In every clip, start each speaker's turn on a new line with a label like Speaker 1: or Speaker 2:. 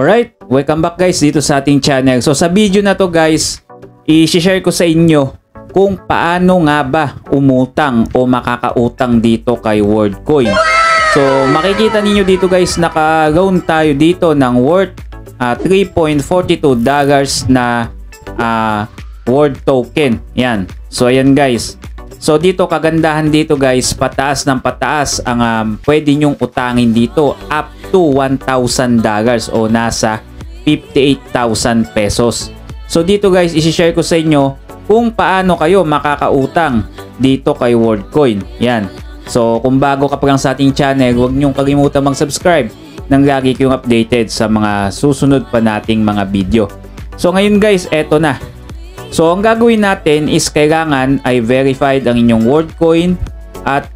Speaker 1: Alright, welcome back guys dito sa ating channel. So sa video na to guys, i-share ko sa inyo kung paano nga ba umutang o makakautang dito kay WorldCoin. So makikita ninyo dito guys, naka-loan tayo dito ng worth $3.42 na World token. Yan. So ayan guys. So dito kagandahan dito guys, pataas ng pataas ang pwede nyong utangin dito up to $1,000 o nasa 58,000 pesos. So dito guys, i-share ko sa inyo kung paano kayo makakautang dito kay WorldCoin. Yan. So kung bago ka pa lang sa ating channel, huwag nyong kalimutan mag-subscribe nang lagi kayong updated sa mga susunod pa nating mga video. So ngayon guys, eto na. So ang gagawin natin is kailangan ay verified ang inyong WorldCoin at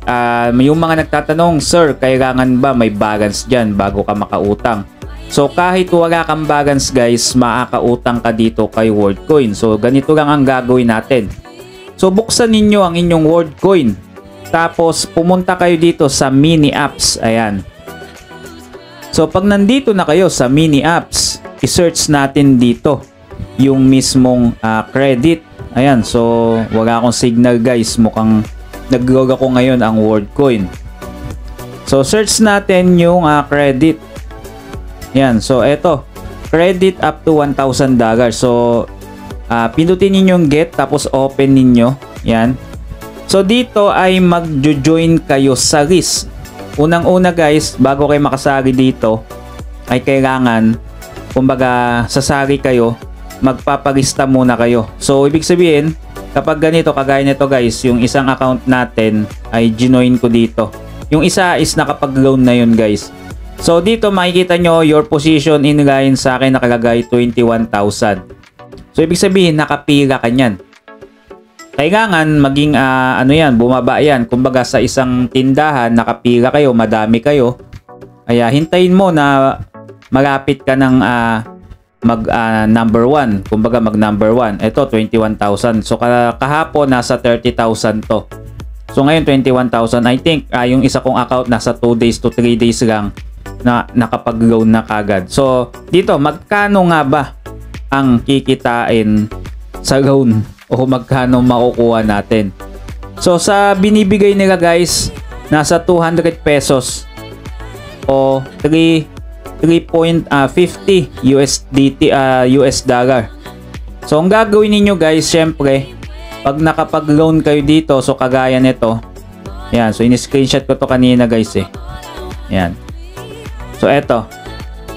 Speaker 1: yung mga nagtatanong, sir, kailangan ba may balance dyan bago ka makautang? So kahit wala kang balance guys, makakautang ka dito kay WorldCoin. So ganito lang ang gagawin natin. So buksan ninyo ang inyong WorldCoin. Tapos pumunta kayo dito sa mini apps. Ayan. So pag nandito na kayo sa mini apps, i-search natin dito yung mismong credit. Ayan, so wala akong signal guys, mukhang nag-log ako ngayon ang WorldCoin. So search natin yung credit. Ayan, so eto, credit up to $1,000. So pindutin niyo yung get, tapos open ninyo. Ayan. So dito ay mag-join kayo sa list. Unang-una guys, bago kayo makasali dito ay kailangan, kumbaga sasali kayo, magpapalista muna kayo. So ibig sabihin, kapag ganito, kagaya nito guys, yung isang account natin ay ginoin ko dito. Yung isa is nakapag-loan na yun guys. So dito makikita nyo your position in line, sa akin nakalagay 21,000. So ibig sabihin nakapila ka nyan. Kailangan maging ano yan, bumaba yan. Kumbaga sa isang tindahan nakapila kayo, madami kayo. Kaya hintayin mo na malapit ka ng mag number 1, kumbaga mag number 1. Ito 21,000. So kahapon nasa 30,000 to. So ngayon 21,000. I think yung isa kong account nasa 2 days to 3 days lang na nakapag-loan na kagad. So dito, magkano nga ba ang kikitain sa loan o magkano makukuha natin? So sa binibigay nila guys, nasa 200 pesos o 3.50 USDT US dollar. So ang gagawin niyo guys, syempre pag nakapag-loan kayo dito, so kagaya nito, yan, so in-screenshot ko to kanina guys eh. Yan. So eto.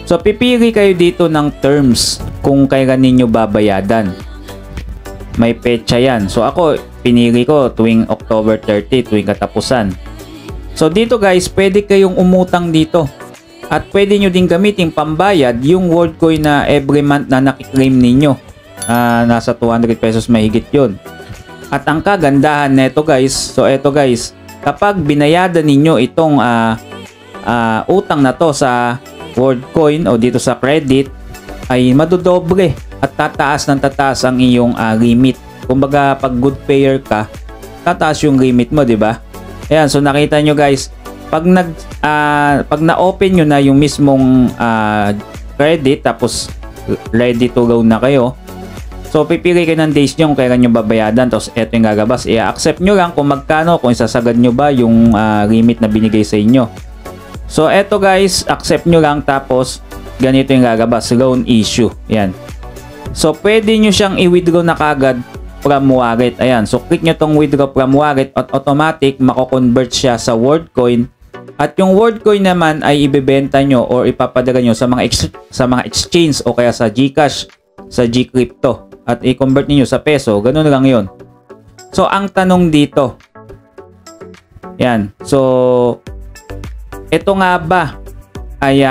Speaker 1: So pipili kayo dito ng terms kung kailan ninyo babayadan. May petsa yan. So ako pinili ko tuwing October 30, tuwing katapusan. So dito guys, pwede kayong umutang dito. At pwede nyo din gamitin pambayad yung WorldCoin na every month na nakiklaim ninyo. Nasa 200 pesos mahigit yun. At ang kagandahan neto guys, so eto guys, kapag binayadan ninyo itong utang na to sa WorldCoin o dito sa credit, ay madodoble at tataas ng tataas ang iyong limit. Kumbaga pag good payer ka, tataas yung limit mo, di ba? Ayan, so nakita nyo guys, pag na-open nyo na yung mismong credit, tapos ready to go na kayo, so pipili kayo ng days nyo kung kailan nyo babayadan, tapos eto yung gagabas. I-accept nyo lang kung magkano, kung isasagad nyo ba yung limit na binigay sa inyo. So eto guys, accept nyo lang, tapos ganito yung gagabas, loan issue. Yan. So pwede nyo siyang i-withdraw na kagad from wallet. Ayan, so click nyo tong withdraw from wallet at automatic mako-convert siya sa WorldCoin. At yung WorldCoin naman ay ibebenta nyo or ipapadala nyo sa mga exchange o kaya sa GCash, sa GCrypto, at i-convert niyo sa peso. Ganun lang yon. So ang tanong dito, yan, so ito nga ba ay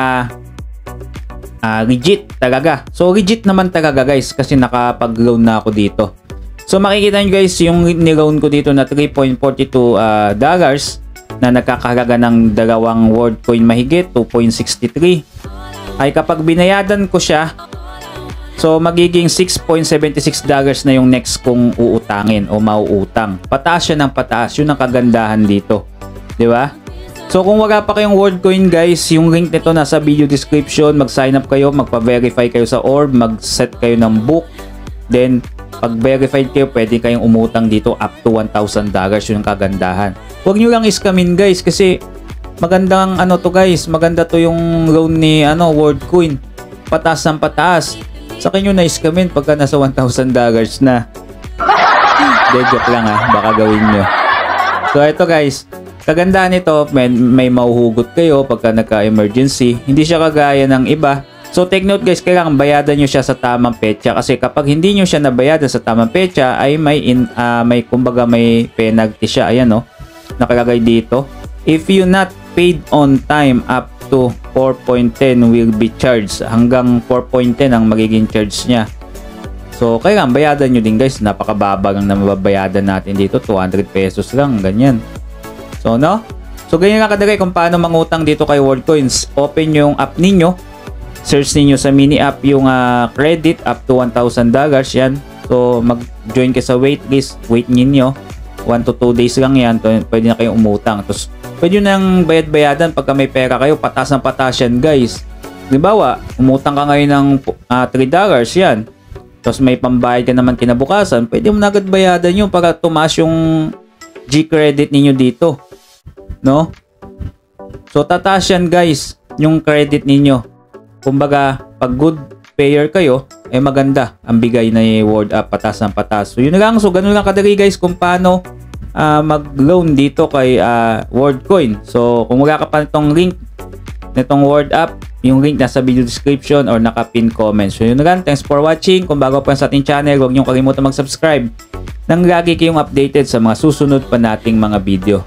Speaker 1: legit talaga? So legit naman talaga guys, kasi nakapag-loan na ako dito. So makikita nyo guys, yung niloan ko dito na $3.42 na nagkakahalaga ng dalawang WorldCoin mahigit 2.63, ay kapag binayadan ko siya, so magiging $6.76 na yung next kong uutangin o mauutang. Pataas siya ng pataas. Yun ang kagandahan dito, di ba? So kung wala pa kayong WorldCoin guys, yung link nito nasa video description. Mag-sign up kayo, magpa-verify kayo sa orb, mag-set kayo ng book. Then pag verified kayo, pwede kayong umutang dito up to $1,000. Yun yung kagandahan. Huwag nyo lang iskamin guys, kasi magandang ano to guys, maganda to yung loan ni WorldCoin. Pataas ng pataas. Sa kanyo na iskamin pagka nasa $1,000 na. De, joke lang baka gawin nyo. So ito guys, kagandahan nito, may mauhugot kayo pagka nagka-emergency. Hindi siya kagaya ng iba. So take note guys, kailangan bayadan nyo siya sa tamang petsa. Kasi kapag hindi nyo siya nabayadan sa tamang petsa, ay may kumbaga may penalty siya. Ayan nakalagay dito. If you not paid on time, up to 4.10 will be charged. Hanggang 4.10 ang magiging charge niya. So kailangan bayadan nyo din guys. Napakababa lang na mababayadan natin dito. 200 pesos lang, ganyan. So ganyan lang kadali kung paano mangutang dito kay WorldCoins. Open nyo yung app ninyo. Search ninyo sa mini app yung credit up to $1,000 yan. So mag-join kayo sa waitlist. Wait ninyo 1 to 2 days lang yan. Pwede na kayong umutang. Tapos pwede nang bayad-bayadan pagka may pera kayo. Patas ng patas yan guys. Halimbawa, umutang ka ngayon ng $3 yan. Tapos may pambayad ka naman kinabukasan. Pwede mo na agad bayadan yun para tumaas yung G-credit ninyo dito. So tataas yan guys, yung credit ninyo. Kumbaga, pag good payer kayo, maganda ang bigay na World App, patas ng patas. So yun lang, so ganun lang kadali guys kung paano mag-loan dito kay WorldCoin. So kung wala ka pa nitong link nitong World App, yung link nasa video description or naka-pin comment. So yun lang, thanks for watching. Kung bago pa sa ating channel, huwag niyong kalimutan mag-subscribe nang lagi kayong updated sa mga susunod pa nating mga video.